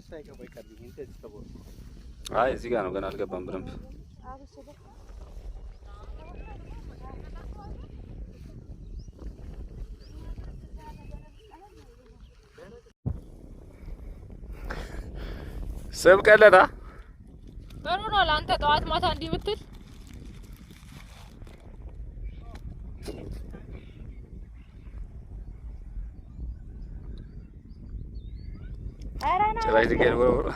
ሳይገባ ይቀርብኝ እንዴ ተስከቦ አይ እዚህ ጋር ነው ገና አልገባም በደንብ ሰብ ቀለዳ በሩ ነው ላንተ ጧት ማታ እንዲህ ብትል ጭራሽ ድንጋይ ወርወር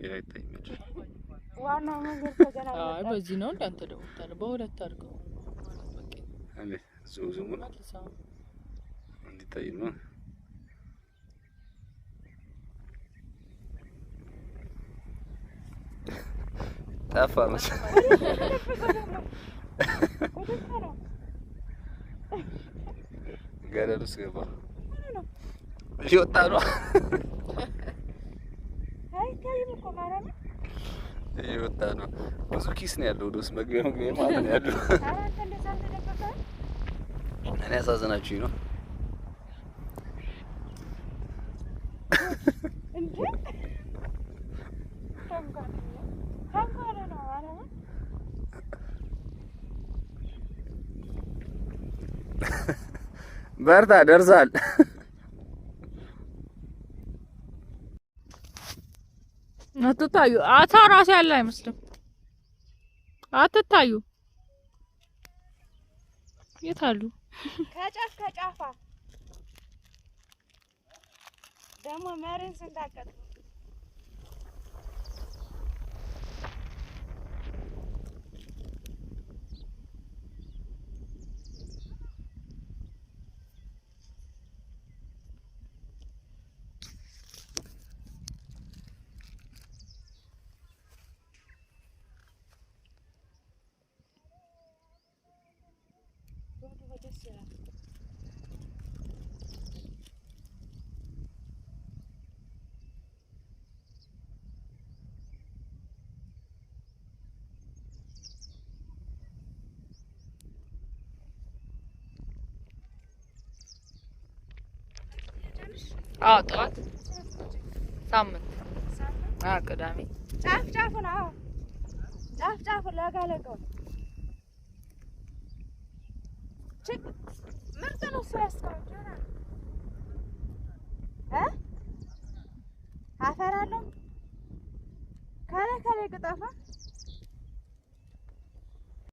ያይታይመች ዋናው ነገር ተገና አይ በዚህ ነው እንዳንተ ደውታለ በሁለት አድርገው አለ ዙዙሙ እንዲታይ ነው ጠፋ መሰለኝ ገደል ውስጥ ገባ ሊወጣ ነው እየወጣ ነው ብዙ ኪስ ነው ያለው ወደ ውስጥ መግቢያ ማለት ነው ያለው እኔ ያሳዝናችሁኝ ነው እንዴ ታንጓለ ነው አረማ በርታ ደርሳል አትታዩ አታ ራስ ያለ አይመስልም አትታዩ የታሉ ከጫፍ ከጫፋ ደሞ መሬን ስንታቀጥ ጠዋት ሳምንት ቅዳሜ ጫፍ ጫፍ ነው ጫፍ ጫፍ ለጋለቀው ቼክ ምርጥ ነው ያስቀምጡና አፈራለሁ ካለ ቅጠፋ